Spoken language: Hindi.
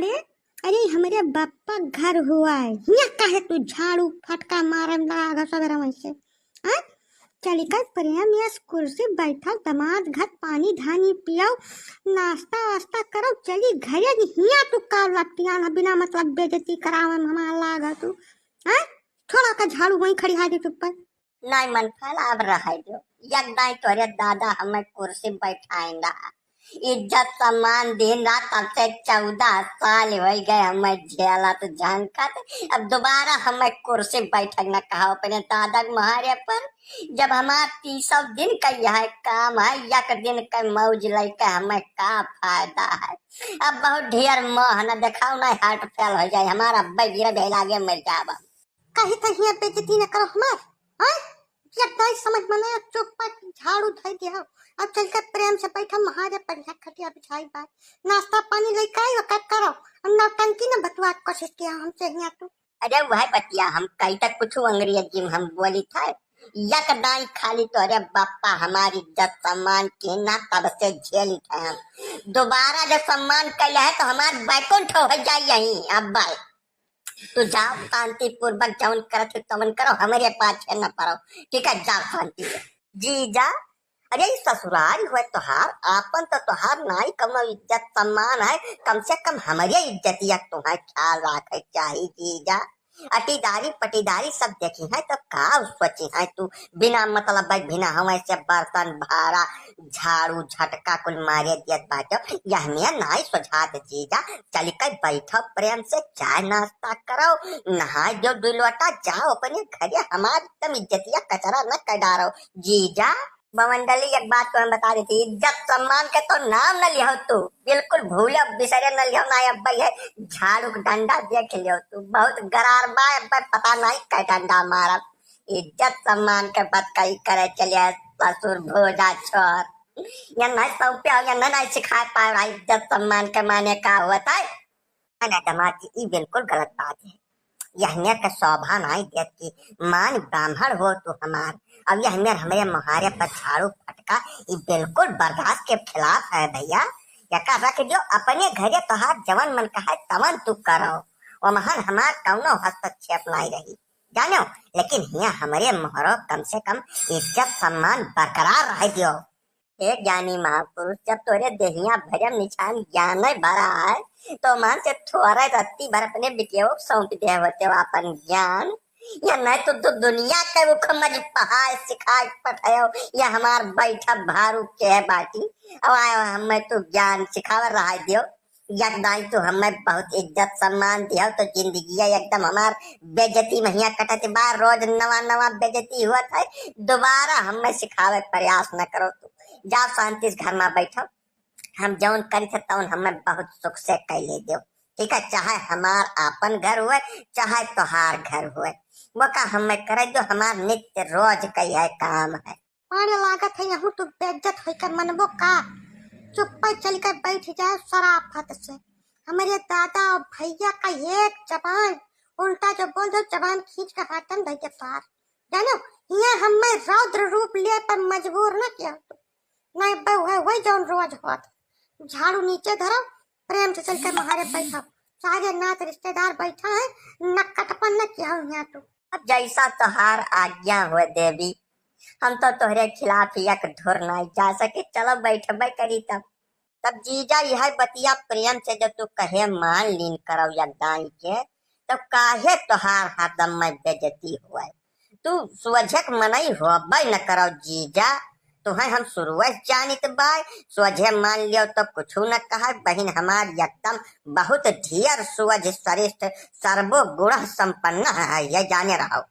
रे, अरे हमारे बापा घर हुआ है यहाँ काहे तू झाड़ू फटका मारन लगा सवेरा में से हाँ? चली कर प्रेम यस कुर्सी बैठा दमाद घर पानी धानी पियाओ नाश्ता वास्ता करो चली घरे यहाँ तू का लतिया बिना मतलब बेइज्जती करावन हमारा लागा तू हाँ? थोड़ा का झाड़ू वहीं खड़ी हाथ ऊपर नहीं मन फैला अब रह दो यकदाई तोरे दादा हमें कुर्सी बैठाएंगा इज्जत सम्मान दिन रात अब से 14 साल हो गए हमें झेला तो झंकत अब दोबारा हमें कुर्सी बैठक न कहा अपने दादा महारे पर जब हमार 30 दिन का यह काम है एक दिन का मौज लेके हमें का फायदा है। अब बहुत ढेर मोह न दिखाओ ना हार्ट फेल हो जाए हमारा अब्बा गिरा भेल आगे मर जाब कहीं तक यहाँ बेइज्जती न करो हमार हाँ? यकदाई समझ में चुप झाड़ू धर दिया अब चल कर प्रेम से बैठा महारे पर खटिया बिछाई बात नाश्ता पानी लेके आई और करो नौटंकी न बतवा कोशिश किया हमसे यहाँ तू अरे वह बतिया हम कहीं तक कुछ अंग्रेजी में हम बोली था यकदाई खाली तोरे बापा हमारी इज्जत सम्मान के ना तब से झेली थे हम दोबारा जब सम्मान कर है तो हमारे बैकुंठ हो जाए यही अब्बा तो जाओ शांति पूर्वक जौन करत तमन करो हमारे पास न पड़ो ठीक है जाओ शांति से जी जा अरे ससुराल हुए तोहार आपन तो तोहार नाई कम इज्जत सम्मान है कम से कम हमारे इज्जतिया तुम्हारे ख्याल रखे चाहिए जीजा अटीदारी पटीदारी सब देखी है तो का सोची है तू बिना मतलब बिना हमें से बर्तन भाड़ा झाड़ू झटका कुल मारे दियत बाटो यह में नाई सुझात जीजा चल कर बैठो प्रेम से चाय नाश्ता करो नहाए जो दुलोटा जाओ अपने घरे हमारी तुम इज्जतिया कचरा न कर डारो जीजा बमंडली एक बात को हम बता देती इज्जत सम्मान के तो नाम न लियो तू बिल्कुल भूलो बिसरे न लियो ना अब्बा ये झाड़ू डंडा देख लियो तू बहुत गरार बा अब्बा पता नहीं क्या डंडा मारा इज्जत सम्मान के बात कहीं करे चलिए ससुर भोजा छोर या नहीं सौंपे या नहीं सिखा पा रहा इज्जत सम्मान के माने का होता है ना दमाद ये बिल्कुल गलत बात है यह का शोभा नहीं देती मान ब्राह्मण हो तू हमार अब यह हमारे मुहारे पर झाड़ू फटका ये बिल्कुल बर्दाश्त के खिलाफ है भैया या का रख जो अपने घरे तोहार जवन मन का है तवन तू करो वो महान हमार कौनो हस्तक्षेप नहीं रही जानो लेकिन यहाँ हमारे मोहरो कम से कम इज्जत सम्मान बरकरार रह दियो एक ज्ञानी महापुरुष जब तोरे देहिया भरम निशान ज्ञान भरा है तो मान से थोड़ा रत्ती भर अपने बिटियों सौंप दे होते हो अपन ज्ञान या नहीं तो दुनिया के वो खमज पहाड़ सिखाए पठायो या हमार बैठा भारू के है बाटी अब आयो हमें तो ज्ञान सिखावर रहा दियो यकदाई तो हमें बहुत इज्जत सम्मान दिया तो जिंदगी एकदम हमार बेइज्जती महिया कटत बार रोज नवा नवा बेइज्जती हुआ था दोबारा हमें सिखावे प्रयास न करो तू जाओ शांति से घर में बैठो हम जौन करी थे तौन हमें बहुत सुख से कह ले दो ठीक है चाहे हमार आपन घर हुए चाहे तोहार घर हुए वो का हमें करे जो हमार नित्य रोज का यह काम है मारे लागत है यहाँ तो बेइज्जत होकर मनबो का चुप पर चल कर बैठ जाए शराफत से हमारे दादा और भैया का एक जबान उल्टा जो बोल दो जबान खींच कर हाथन धर के पार जानो यहाँ हमें रौद्र रूप ले पर मजबूर न किया नहीं बहु है वही जौन रोज होत झाड़ू नीचे धरो प्रेम से चलकर महारे बैठा सारे नात रिश्तेदार बैठा है नकटपन न किया यहाँ तो अब जैसा तोहार आज्ञा हुए देवी हम तो तोहरे खिलाफ एक धुर नहीं जा सके चलो बैठबे करी तब जीजा यह बतिया प्रेम से जब तू कहे मान लीन करो यकदाई के तो काहे तोहार हरदम में बेइज्जती हुए तू स्वझक मनई हो न करो जीजा तुम्हें हम शुरुआत जानित बाय स्वझे मान लियो तो कुछ न कहा बहन हमार एकदम बहुत ढेर सुवज श्रेष्ठ सर्वो गुण संपन्न है ये जाने रहो